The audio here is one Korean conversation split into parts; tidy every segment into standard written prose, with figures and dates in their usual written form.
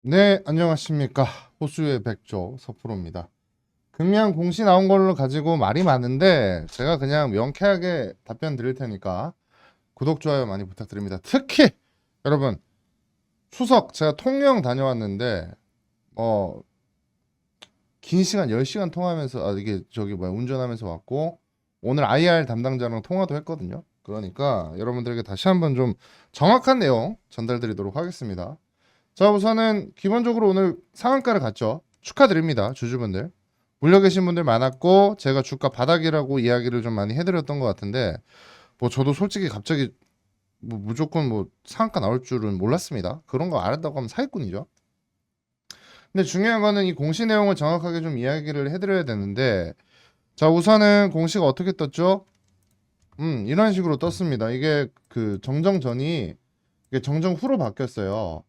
네, 안녕하십니까. 호수의 백조 서프로입니다. 금양 공시 나온 걸로 가지고 말이 많은데 제가 그냥 명쾌하게 답변 드릴 테니까 구독, 좋아요 많이 부탁드립니다. 특히 여러분 추석 제가 통영 다녀왔는데 긴 시간 10시간 통화하면서 이게 저기 뭐야 운전하면서 왔고 오늘 IR 담당자랑 통화도 했거든요. 그러니까 여러분들에게 다시 한번 좀 정확한 내용 전달드리도록 하겠습니다. 자, 우선은 기본적으로 오늘 상한가를 갔죠. 축하드립니다, 주주분들. 물려 계신 분들 많았고 제가 주가 바닥이라고 이야기를 좀 많이 해드렸던 것 같은데 뭐 저도 솔직히 갑자기 뭐 무조건 뭐 상한가 나올 줄은 몰랐습니다. 그런 거 알았다고 하면 사기꾼이죠. 근데 중요한 거는 이 공시 내용을 정확하게 좀 이야기를 해드려야 되는데 자, 우선은 공시가 어떻게 떴죠? 이런 식으로 떴습니다. 이게 그 정정 전이 이게 정정 후로 바뀌었어요.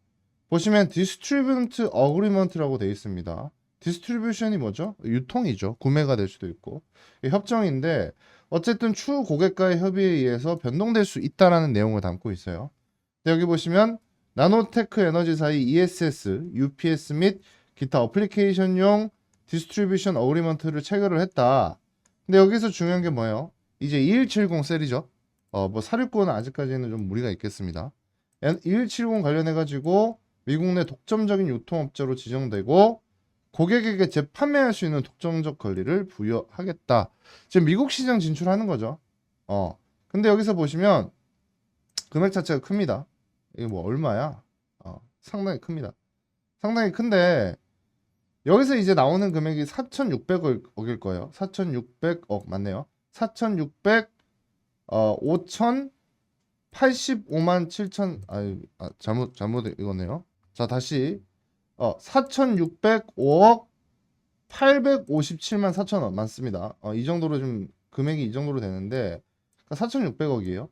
보시면 디스트리뷰트 어그리먼트라고 되어 있습니다. 디스트리뷰션이 뭐죠? 유통이죠. 구매가 될 수도 있고 협정인데 어쨌든 추후 고객과의 협의에 의해서 변동될 수 있다라는 내용을 담고 있어요. 여기 보시면 나노테크 에너지사의 ESS, UPS 및 기타 어플리케이션용 디스트리뷰션 어그리먼트를 체결을 했다. 근데 여기서 중요한 게 뭐예요? 이제 2170 셀이죠. 뭐 469는 아직까지는 좀 무리가 있겠습니다. 2170 관련해 가지고 미국 내 독점적인 유통업자로 지정되고 고객에게 재판매할 수 있는 독점적 권리를 부여하겠다. 지금 미국 시장 진출하는 거죠. 근데 여기서 보시면 금액 자체가 큽니다. 이게 뭐 얼마야? 상당히 큽니다. 상당히 큰데 여기서 이제 나오는 금액이 4,600억일 거예요. 4,600억 맞네요. 4,600 5,085만 7천 잘못 이거네요. 자, 다시 4,605억 857만 4천원 맞습니다. 이 정도로 좀 금액이 이 정도로 되는데 4,600억이에요.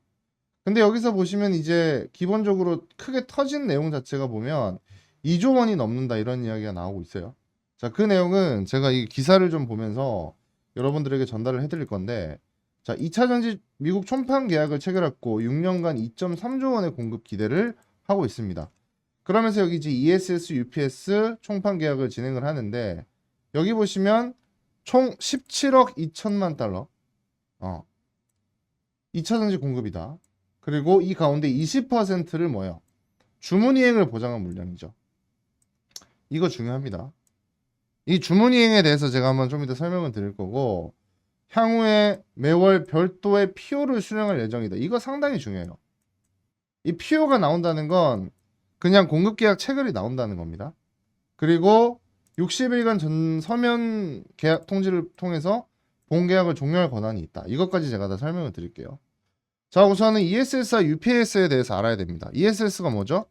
근데 여기서 보시면 이제 기본적으로 크게 터진 내용 자체가 보면 2조 원이 넘는다 이런 이야기가 나오고 있어요. 자, 그 내용은 제가 이 기사를 좀 보면서 여러분들에게 전달을 해드릴 건데 자, 2차 전지 미국 총판 계약을 체결했고 6년간 2.3조 원의 공급 기대를 하고 있습니다. 그러면서 여기 이제 ESS, UPS 총판 계약을 진행을 하는데 여기 보시면 총 17억 2천만 달러 2차 전지 공급이다. 그리고 이 가운데 20%를 뭐예요? 주문 이행을 보장한 물량이죠. 이거 중요합니다. 이 주문 이행에 대해서 제가 한번 좀 이따 설명을 드릴 거고 향후에 매월 별도의 PO를 수령할 예정이다. 이거 상당히 중요해요. 이 PO가 나온다는 건 그냥 공급계약 체결이 나온다는 겁니다. 그리고 60일간 전 서면 계약 통지를 통해서 본계약을 종료할 권한이 있다. 이것까지 제가 다 설명을 드릴게요. 자, 우선은 ESS와 UPS에 대해서 알아야 됩니다. ESS가 뭐죠?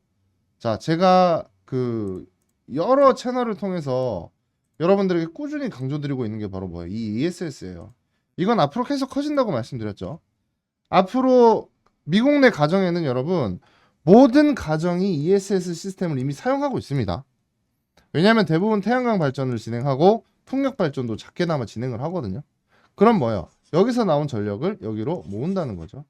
자, 제가 그 여러 채널을 통해서 여러분들에게 꾸준히 강조드리고 있는 게 바로 뭐예요? 이 ESS예요. 이건 앞으로 계속 커진다고 말씀드렸죠. 앞으로 미국 내 가정에는 여러분 모든 가정이 ESS 시스템을 이미 사용하고 있습니다. 왜냐하면 대부분 태양광 발전을 진행하고 풍력 발전도 작게나마 진행을 하거든요. 그럼 뭐예요? 여기서 나온 전력을 여기로 모은다는 거죠.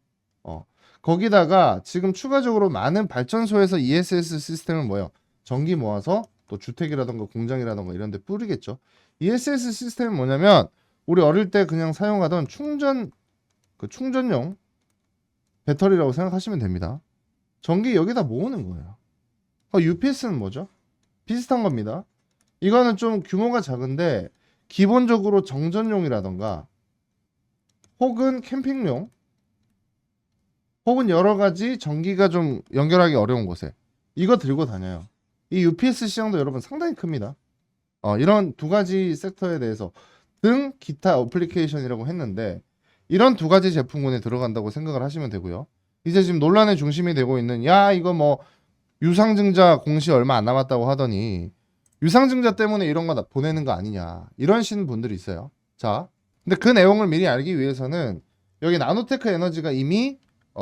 거기다가 지금 추가적으로 많은 발전소에서 ESS 시스템을 뭐예요? 전기 모아서 또 주택이라던가 공장이라던가 이런 데 뿌리겠죠. ESS 시스템은 뭐냐면 우리 어릴 때 그냥 사용하던 충전용 배터리라고 생각하시면 됩니다. 전기 여기다 모으는 거예요. UPS는 뭐죠? 비슷한 겁니다. 이거는 좀 규모가 작은데 기본적으로 정전용이라던가 혹은 캠핑용 혹은 여러 가지 전기가 좀 연결하기 어려운 곳에 이거 들고 다녀요. 이 UPS 시장도 여러분 상당히 큽니다. 이런 두 가지 섹터에 대해서 등 기타 어플리케이션이라고 했는데 이런 두 가지 제품군에 들어간다고 생각을 하시면 되고요. 이제 지금 논란의 중심이 되고 있는 야 이거 뭐 유상증자 공시 얼마 안 남았다고 하더니 유상증자 때문에 이런 거 보내는 거 아니냐 이러시는 분들이 있어요. 자, 근데 그 내용을 미리 알기 위해서는 여기 나노테크 에너지가 이미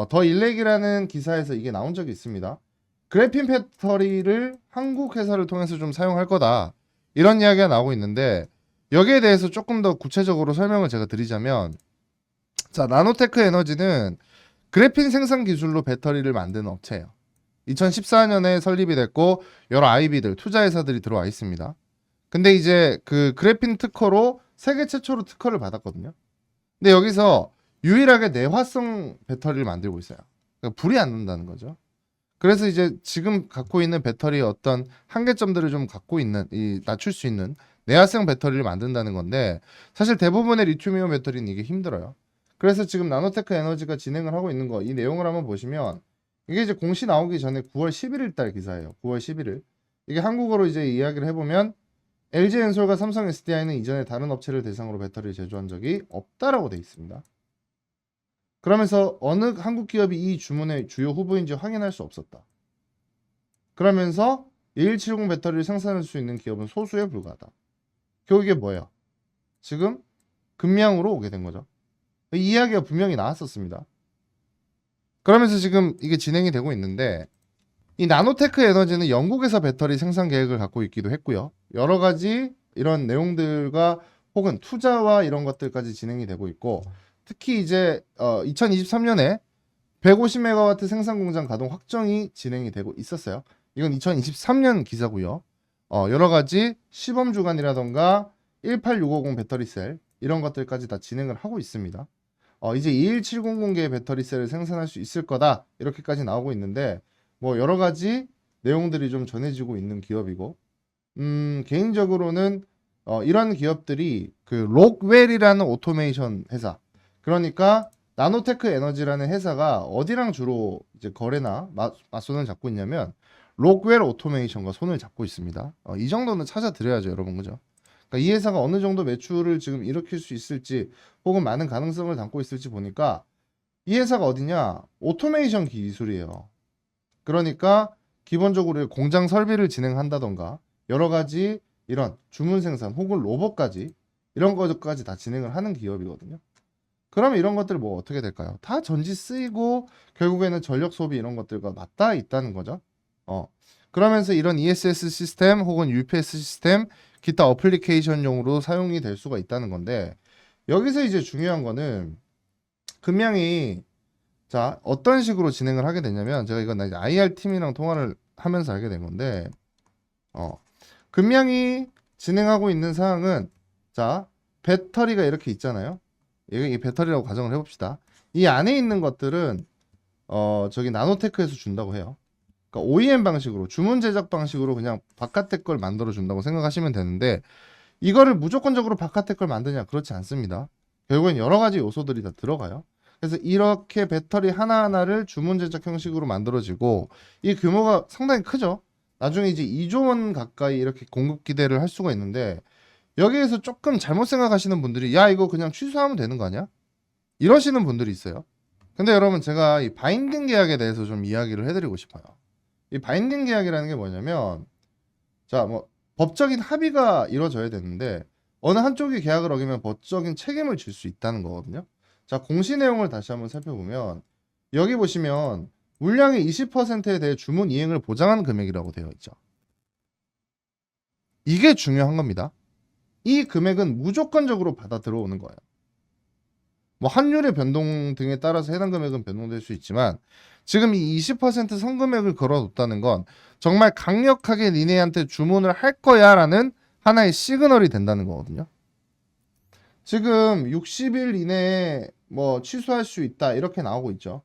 더 일렉이라는 기사에서 이게 나온 적이 있습니다. 그래핀 배터리를 한국 회사를 통해서 좀 사용할 거다 이런 이야기가 나오고 있는데 여기에 대해서 조금 더 구체적으로 설명을 제가 드리자면 자, 나노테크 에너지는 그래핀 생산 기술로 배터리를 만드는 업체예요. 2014년에 설립이 됐고 여러 IB들, 투자회사들이 들어와 있습니다. 근데 이제 그 그래핀 특허로 세계 최초로 특허를 받았거든요. 근데 여기서 유일하게 내화성 배터리를 만들고 있어요. 그러니까 불이 안 난다는 거죠. 그래서 이제 지금 갖고 있는 배터리의 어떤 한계점들을 좀 갖고 있는, 낮출 수 있는 내화성 배터리를 만든다는 건데, 사실 대부분의 리튬이온 배터리는 이게 힘들어요. 그래서 지금 나노테크 에너지가 진행을 하고 있는 거, 이 내용을 한번 보시면 이게 이제 공시 나오기 전에 9월 11일 달 기사예요. 9월 11일. 이게 한국어로 이제 이야기를 해보면 LG엔솔과 삼성 SDI는 이전에 다른 업체를 대상으로 배터리를 제조한 적이 없다라고 돼 있습니다. 그러면서 어느 한국 기업이 이 주문의 주요 후보인지 확인할 수 없었다. 그러면서 2170 배터리를 생산할 수 있는 기업은 소수에 불과하다. 결국 이게 뭐예요? 지금 금량으로 오게 된 거죠. 이 이야기가 분명히 나왔었습니다. 그러면서 지금 이게 진행이 되고 있는데, 이 나노테크 에너지는 영국에서 배터리 생산 계획을 갖고 있기도 했고요. 여러 가지 이런 내용들과 혹은 투자와 이런 것들까지 진행이 되고 있고, 특히 이제 2023년에 150메가와트 생산 공장 가동 확정이 진행이 되고 있었어요. 이건 2023년 기사고요. 여러 가지 시범 주간이라던가 18650 배터리셀 이런 것들까지 다 진행을 하고 있습니다. 이제 21700개의 배터리셀을 생산할 수 있을 거다 이렇게까지 나오고 있는데, 뭐 여러 가지 내용들이 좀 전해지고 있는 기업이고, 개인적으로는 이런 기업들이 그 록웰이라는 오토메이션 회사, 그러니까 나노테크 에너지라는 회사가 어디랑 주로 이제 거래나 맞손을 잡고 있냐면 록웰 오토메이션과 손을 잡고 있습니다. 이 정도는 찾아드려야죠, 여러분, 그죠? 그러니까 이 회사가 어느 정도 매출을 지금 일으킬 수 있을지 혹은 많은 가능성을 담고 있을지 보니까 이 회사가 어디냐? 오토메이션 기술이에요. 그러니까 기본적으로 공장 설비를 진행한다던가 여러 가지 이런 주문 생산 혹은 로봇까지 이런 것까지 다 진행을 하는 기업이거든요. 그러면 이런 것들 뭐 어떻게 될까요? 다 전지 쓰이고 결국에는 전력 소비 이런 것들과 맞닿아 있다는 거죠. 그러면서 이런 ESS 시스템 혹은 UPS 시스템 기타 어플리케이션용으로 사용이 될 수가 있다는 건데, 여기서 이제 중요한 거는 금량이 자 어떤 식으로 진행을 하게 되냐면, 제가 이건 이제 IR 팀이랑 통화를 하면서 알게 된 건데, 금량이 진행하고 있는 사항은 자 배터리가 이렇게 있잖아요. 이 배터리라고 가정을 해봅시다. 이 안에 있는 것들은 저기 나노테크에서 준다고 해요. 그러니까 OEM 방식으로 주문 제작 방식으로 그냥 바깥의 걸 만들어 준다고 생각하시면 되는데, 이거를 무조건적으로 바깥의 걸 만드냐? 그렇지 않습니다. 결국엔 여러 가지 요소들이 다 들어가요. 그래서 이렇게 배터리 하나하나를 주문 제작 형식으로 만들어지고, 이 규모가 상당히 크죠. 나중에 이제 2조 원 가까이 이렇게 공급 기대를 할 수가 있는데, 여기에서 조금 잘못 생각하시는 분들이 야 이거 그냥 취소하면 되는 거 아니야? 이러시는 분들이 있어요. 근데 여러분, 제가 이 바인딩 계약에 대해서 좀 이야기를 해드리고 싶어요. 이 바인딩 계약이라는 게 뭐냐면, 자 뭐 법적인 합의가 이루어져야 되는데 어느 한쪽이 계약을 어기면 법적인 책임을 질 수 있다는 거거든요. 자, 공시 내용을 다시 한번 살펴보면 여기 보시면 물량의 20%에 대해 주문 이행을 보장하는 금액이라고 되어 있죠. 이게 중요한 겁니다. 이 금액은 무조건적으로 받아 들어오는 거예요. 뭐 환율의 변동 등에 따라서 해당 금액은 변동될 수 있지만, 지금 이 20% 선금액을 걸어뒀다는 건 정말 강력하게 니네한테 주문을 할 거야 라는 하나의 시그널이 된다는 거거든요. 지금 60일 이내에 뭐 취소할 수 있다 이렇게 나오고 있죠.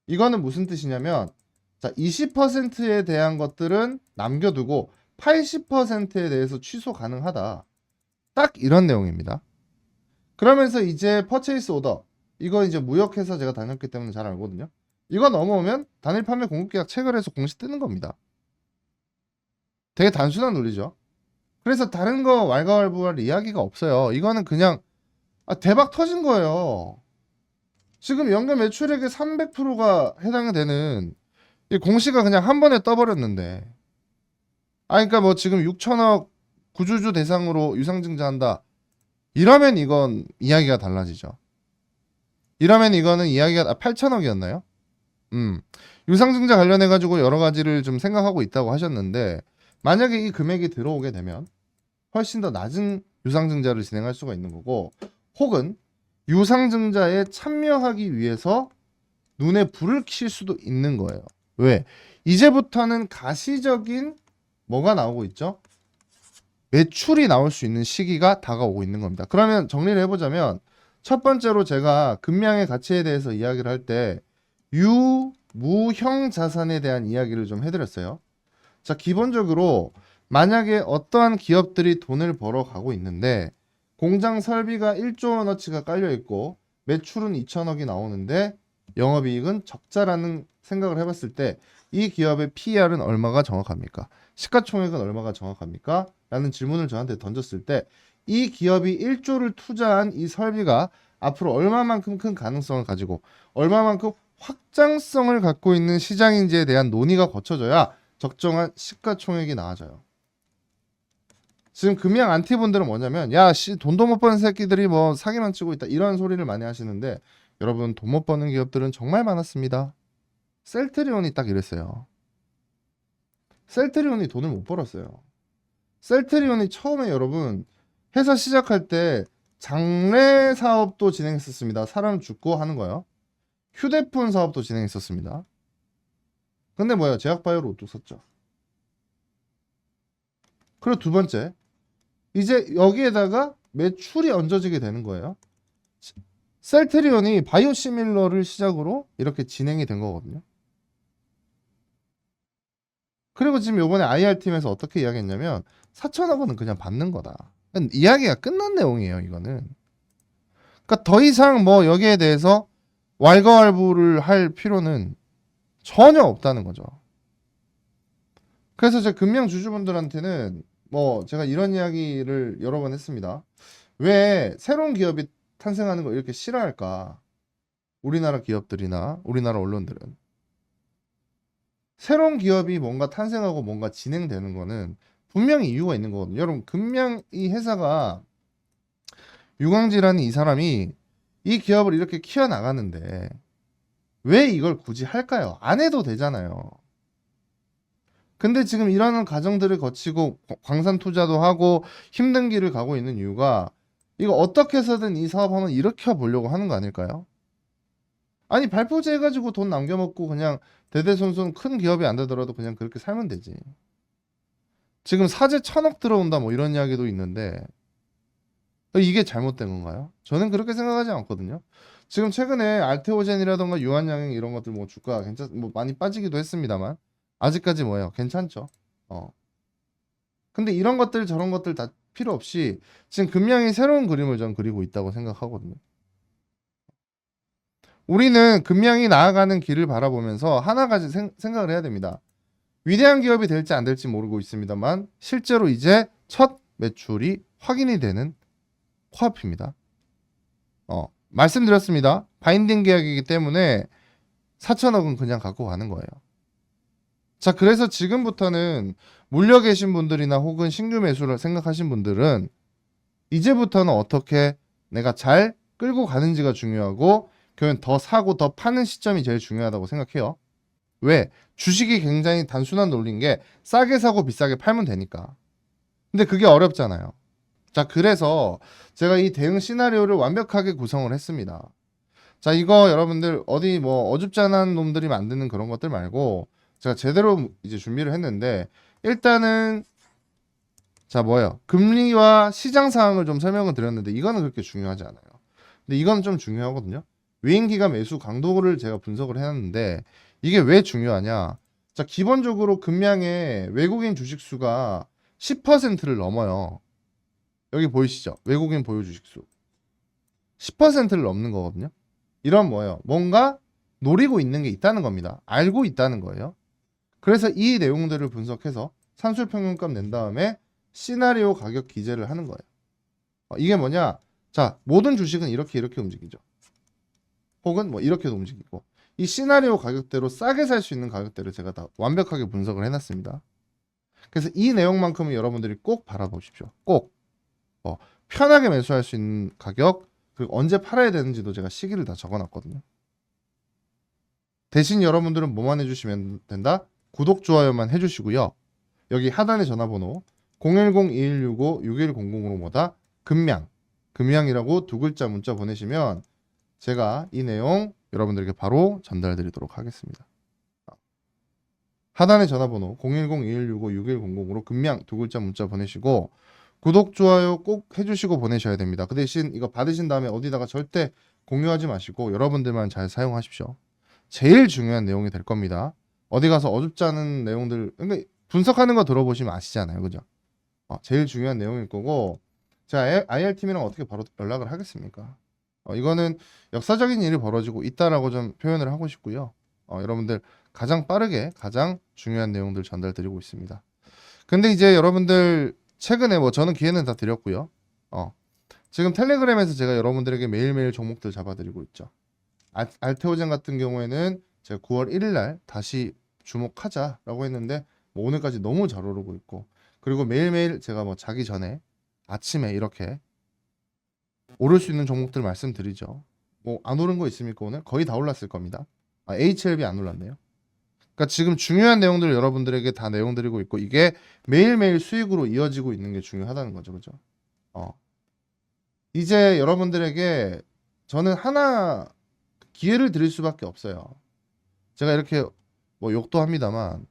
이거는 무슨 뜻이냐면, 자 20%에 대한 것들은 남겨두고 80%에 대해서 취소 가능하다, 딱 이런 내용입니다. 그러면서 이제 퍼체이스 오더, 이거 이제 무역회사 제가 다녔기 때문에 잘 알거든요. 이거 넘어오면 단일 판매 공급계약 체결해서 공시 뜨는 겁니다. 되게 단순한 논리죠. 그래서 다른 거 왈가왈부할 이야기가 없어요. 이거는 그냥 대박 터진 거예요. 지금 연간 매출액의 300%가 해당이 되는 이 공시가 그냥 한 번에 떠버렸는데, 그러니까 뭐 지금 6천억 구주주 대상으로 유상증자한다, 이러면 이건 이야기가 달라지죠. 이러면 이거는 이야기가 8천억이었나요? 유상증자 관련해 가지고 여러 가지를 좀 생각하고 있다고 하셨는데, 만약에 이 금액이 들어오게 되면 훨씬 더 낮은 유상증자를 진행할 수가 있는 거고, 혹은 유상증자에 참여하기 위해서 눈에 불을 킬 수도 있는 거예요. 왜? 이제부터는 가시적인 뭐가 나오고 있죠? 매출이 나올 수 있는 시기가 다가오고 있는 겁니다. 그러면 정리를 해보자면 첫 번째로 제가 금량의 가치에 대해서 이야기를 할 때 유무형 자산에 대한 이야기를 좀 해드렸어요. 자, 기본적으로 만약에 어떠한 기업들이 돈을 벌어가고 있는데 공장 설비가 1조 원어치가 깔려 있고 매출은 2천억이 나오는데 영업이익은 적자라는 생각을 해봤을 때 이 기업의 PER은 얼마가 정확합니까? 시가총액은 얼마가 정확합니까? 라는 질문을 저한테 던졌을 때 이 기업이 1조를 투자한 이 설비가 앞으로 얼마만큼 큰 가능성을 가지고 얼마만큼 확장성을 갖고 있는 시장인지에 대한 논의가 거쳐져야 적정한 시가총액이 나와져요. 지금 금양 안티분들은 뭐냐면 야 씨 돈도 못 버는 새끼들이 뭐 사기만 치고 있다 이런 소리를 많이 하시는데 여러분 돈 못 버는 기업들은 정말 많았습니다. 셀트리온이 딱 이랬어요. 셀트리온이 돈을 못 벌었어요. 셀트리온이 처음에 여러분 회사 시작할 때 장래 사업도 진행했었습니다. 사람 죽고 하는 거요. 휴대폰 사업도 진행했었습니다. 근데 뭐예요? 제약바이오로 우뚝 섰죠. 그리고 두 번째, 이제 여기에다가 매출이 얹어지게 되는 거예요. 셀트리온이 바이오시밀러를 시작으로 이렇게 진행이 된 거거든요. 그리고 지금 요번에 IR팀에서 어떻게 이야기했냐면 4천억 원은 그냥 받는 거다. 이야기가 끝난 내용이에요, 이거는. 그러니까 더 이상 뭐 여기에 대해서 왈가왈부를 할 필요는 전혀 없다는 거죠. 그래서 제 금명 주주분들한테는 뭐 제가 이런 이야기를 여러 번 했습니다. 왜 새로운 기업이 탄생하는 걸 이렇게 싫어할까? 우리나라 기업들이나 우리나라 언론들은 새로운 기업이 뭔가 탄생하고 뭔가 진행되는 거는 분명히 이유가 있는 거거든요. 여러분 금명 이 회사가 유광지라는 이 사람이 이 기업을 이렇게 키워나가는데 왜 이걸 굳이 할까요? 안 해도 되잖아요. 근데 지금 이러는 과정들을 거치고 광산 투자도 하고 힘든 길을 가고 있는 이유가 이거 어떻게 해서든 이 사업 한번 일으켜 보려고 하는 거 아닐까요? 아니 발표제 해가지고 돈 남겨먹고 그냥 대대손손 큰 기업이 안 되더라도 그냥 그렇게 살면 되지. 지금 사재 1,000억 들어온다 뭐 이런 이야기도 있는데 이게 잘못된 건가요? 저는 그렇게 생각하지 않거든요. 지금 최근에 알테오젠이라던가 유한양행 이런 것들 뭐 주가 뭐 많이 빠지기도 했습니다만 아직까지 뭐예요? 괜찮죠. 근데 이런 것들 저런 것들 다 필요 없이 지금 금양이 새로운 그림을 전 그리고 있다고 생각하거든요. 우리는 금양이 나아가는 길을 바라보면서 하나 가지 생각을 해야 됩니다. 위대한 기업이 될지 안 될지 모르고 있습니다만 실제로 이제 첫 매출이 확인이 되는 코앞입니다. 말씀드렸습니다. 바인딩 계약이기 때문에 4천억은 그냥 갖고 가는 거예요. 자, 그래서 지금부터는 물려 계신 분들이나 혹은 신규 매수를 생각하신 분들은 이제부터는 어떻게 내가 잘 끌고 가는지가 중요하고 결국엔 더 사고 더 파는 시점이 제일 중요하다고 생각해요. 왜? 주식이 굉장히 단순한 논리인 게 싸게 사고 비싸게 팔면 되니까. 근데 그게 어렵잖아요. 자, 그래서 제가 이 대응 시나리오를 완벽하게 구성을 했습니다. 자, 이거 여러분들 어디 뭐 어줍잖은 놈들이 만드는 그런 것들 말고 제가 제대로 이제 준비를 했는데 일단은 자 뭐예요? 금리와 시장 상황을 좀 설명을 드렸는데 이거는 그렇게 중요하지 않아요. 근데 이건 좀 중요하거든요. 외인기관 매수 강도를 제가 분석을 해놨는데 이게 왜 중요하냐? 자 기본적으로 금양의 외국인 주식수가 10%를 넘어요. 여기 보이시죠? 외국인 보유 주식수 10%를 넘는 거거든요. 이런 뭐예요? 뭔가 노리고 있는 게 있다는 겁니다. 알고 있다는 거예요. 그래서 이 내용들을 분석해서 산술평균값 낸 다음에 시나리오 가격 기재를 하는 거예요. 이게 뭐냐? 자, 모든 주식은 이렇게 움직이죠. 혹은 뭐 이렇게도 움직이고 이 시나리오 가격대로 싸게 살 수 있는 가격대를 제가 다 완벽하게 분석을 해놨습니다. 그래서 이 내용만큼은 여러분들이 꼭 바라보십시오. 꼭 편하게 매수할 수 있는 가격 그리고 언제 팔아야 되는지도 제가 시기를 다 적어놨거든요. 대신 여러분들은 뭐만 해주시면 된다? 구독, 좋아요만 해주시고요. 여기 하단의 전화번호 010-2165-6100으로 뭐다? 금양이라고 두 글자 문자 보내시면 제가 이 내용 여러분들에게 바로 전달 드리도록 하겠습니다. 하단의 전화번호 010-2165-6100으로 금량 두 글자 문자 보내시고 구독, 좋아요 꼭 해주시고 보내셔야 됩니다. 그 대신 이거 받으신 다음에 어디다가 절대 공유하지 마시고 여러분들만 잘 사용하십시오. 제일 중요한 내용이 될 겁니다. 어디 가서 어줍지 않은 내용들, 그러니까 분석하는 거 들어보시면 아시잖아요. 그죠? 제일 중요한 내용일 거고, 제가 IR팀이랑 어떻게 바로 연락을 하겠습니까? 이거는 역사적인 일이 벌어지고 있다라고 좀 표현을 하고 싶고요. 여러분들 가장 빠르게 가장 중요한 내용들 전달드리고 있습니다. 근데 이제 여러분들 최근에 뭐 저는 기회는 다 드렸고요. 지금 텔레그램에서 제가 여러분들에게 매일매일 종목들 잡아드리고 있죠. 알테오젠 같은 경우에는 제가 9월 1일 날 다시 주목하자라고 했는데 뭐 오늘까지 너무 잘 오르고 있고, 그리고 매일매일 제가 뭐 자기 전에 아침에 이렇게 오를 수 있는 종목들 말씀드리죠. 뭐 안 오른 거 있습니까? 오늘 거의 다 올랐을 겁니다. HLB 안 올랐네요. 그러니까 지금 중요한 내용들 여러분들에게 다 내용 드리고 있고, 이게 매일매일 수익으로 이어지고 있는 게 중요하다는 거죠. 그죠? 이제 여러분들에게 저는 하나 기회를 드릴 수밖에 없어요. 제가 이렇게 뭐 욕도 합니다만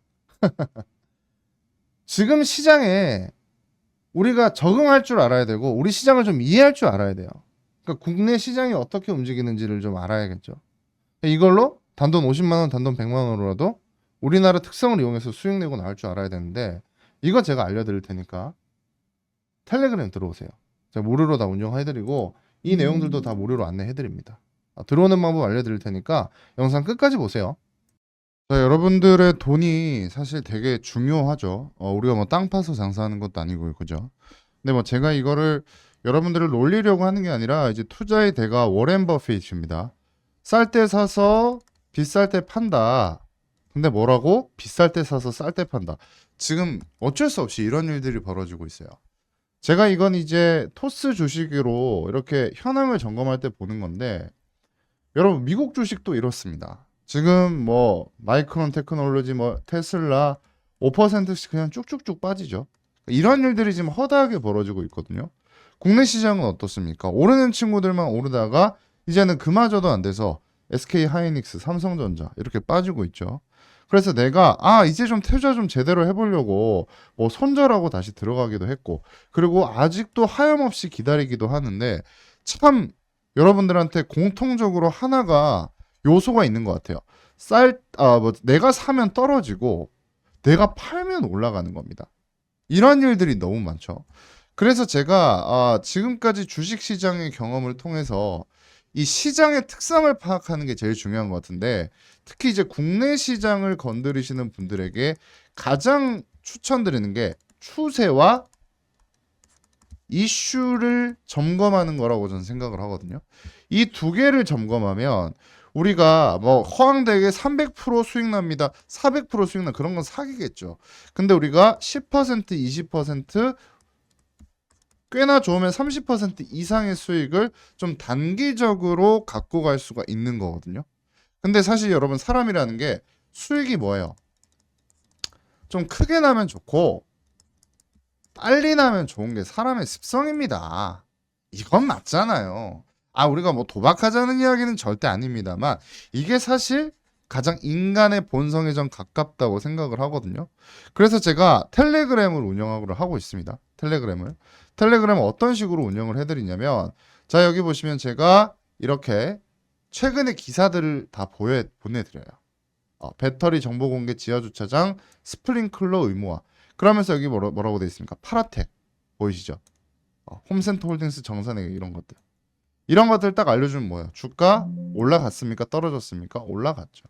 지금 시장에 우리가 적응할 줄 알아야 되고 우리 시장을 좀 이해할 줄 알아야 돼요. 그러니까 국내 시장이 어떻게 움직이는지를 좀 알아야겠죠. 이걸로 단돈 50만 원, 단돈 100만 원으로라도 우리나라 특성을 이용해서 수익 내고 나올 줄 알아야 되는데, 이거 제가 알려드릴 테니까 텔레그램 들어오세요. 제가 무료로 다 운영해드리고 이 내용들도 다 무료로 안내해드립니다. 들어오는 방법 알려드릴 테니까 영상 끝까지 보세요. 자, 여러분들의 돈이 사실 되게 중요하죠. 우리가 뭐 땅 파서 장사하는 것도 아니고요, 그죠? 근데 뭐 제가 이거를 여러분들을 놀리려고 하는 게 아니라 이제 투자의 대가 워렌 버핏입니다. 쌀 때 사서 비쌀 때 판다. 근데 뭐라고? 비쌀 때 사서 쌀 때 판다. 지금 어쩔 수 없이 이런 일들이 벌어지고 있어요. 제가 이건 이제 토스 주식으로 이렇게 현황을 점검할 때 보는 건데, 여러분 미국 주식도 이렇습니다. 지금 뭐 마이크론 테크놀로지, 뭐 테슬라 5%씩 그냥 쭉쭉쭉 빠지죠. 이런 일들이 지금 허다하게 벌어지고 있거든요. 국내 시장은 어떻습니까? 오르는 친구들만 오르다가 이제는 그마저도 안 돼서 SK 하이닉스, 삼성전자 이렇게 빠지고 있죠. 그래서 내가 이제 좀 투자 좀 제대로 해보려고 뭐 손절하고 다시 들어가기도 했고, 그리고 아직도 하염없이 기다리기도 하는데, 참 여러분들한테 공통적으로 하나가 요소가 있는 것 같아요. 내가 사면 떨어지고 내가 팔면 올라가는 겁니다. 이런 일들이 너무 많죠. 그래서 제가 지금까지 주식시장의 경험을 통해서 이 시장의 특성을 파악하는 게 제일 중요한 것 같은데, 특히 이제 국내 시장을 건드리시는 분들에게 가장 추천드리는 게 추세와 이슈를 점검하는 거라고 저는 생각을 하거든요. 이 두 개를 점검하면 우리가 뭐 허황되게 300% 수익 납니다, 400% 수익 나, 그런 건 사기겠죠. 근데 우리가 10%, 20%, 꽤나 좋으면 30% 이상의 수익을 좀 단기적으로 갖고 갈 수가 있는 거거든요. 근데 사실 여러분, 사람이라는 게 수익이 뭐예요? 좀 크게 나면 좋고 빨리 나면 좋은 게 사람의 습성입니다. 이건 맞잖아요. 우리가 뭐 도박하자는 이야기는 절대 아닙니다만, 이게 사실 가장 인간의 본성에 좀 가깝다고 생각을 하거든요. 그래서 제가 텔레그램을 운영하고 하고 있습니다. 텔레그램을 어떤 식으로 운영을 해드리냐면, 자, 여기 보시면 제가 이렇게 최근의 기사들을 다 보내드려요. 배터리 정보 공개 지하주차장 스프링클러 의무화. 그러면서 여기 뭐라고 되어 있습니까? 파라텍 보이시죠? 홈센터 홀딩스 정산액, 이런 것들. 이런 것들 딱 알려주면 뭐예요? 주가 올라갔습니까? 떨어졌습니까? 올라갔죠.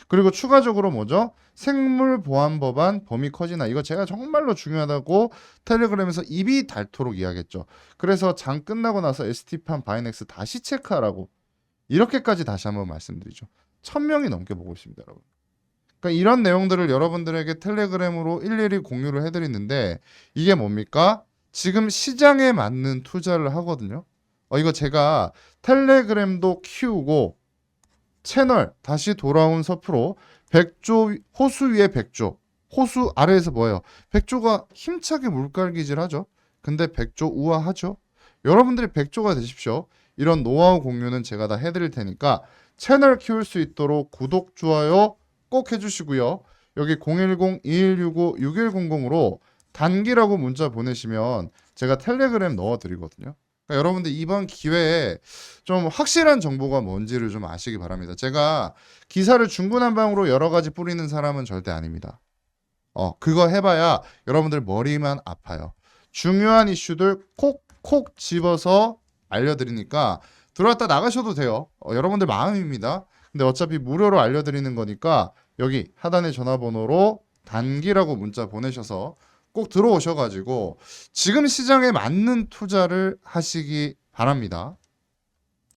그리고 추가적으로 뭐죠? 생물보안법안 범위 커지나, 이거 제가 정말로 중요하다고 텔레그램에서 입이 닳도록 이야기했죠. 그래서 장 끝나고 나서 ST판 바이넥스 다시 체크하라고 이렇게까지 다시 한번 말씀드리죠. 1000명이 넘게 보고 있습니다, 여러분. 그러니까 이런 내용들을 여러분들에게 텔레그램으로 일일이 공유를 해드리는데, 이게 뭡니까? 지금 시장에 맞는 투자를 하거든요. 이거 제가 텔레그램도 키우고 채널 다시 돌아온 서프로 100조, 호수 위에 100조, 호수 아래에서 뭐예요? 100조가 힘차게 물갈기질 하죠. 근데 100조 우아하죠. 여러분들이 100조가 되십시오. 이런 노하우 공유는 제가 다 해드릴 테니까 채널 키울 수 있도록 구독, 좋아요 꼭 해주시고요. 여기 010-2165-6100으로 단기라고 문자 보내시면 제가 텔레그램 넣어드리거든요. 그러니까 여러분들 이번 기회에 좀 확실한 정보가 뭔지를 좀 아시기 바랍니다. 제가 기사를 중구난방으로 여러 가지 뿌리는 사람은 절대 아닙니다. 그거 해봐야 여러분들 머리만 아파요. 중요한 이슈들 콕콕 집어서 알려드리니까 들어왔다 나가셔도 돼요. 여러분들 마음입니다. 근데 어차피 무료로 알려드리는 거니까 여기 하단의 전화번호로 단기라고 문자 보내셔서 꼭 들어오셔가지고 지금 시장에 맞는 투자를 하시기 바랍니다.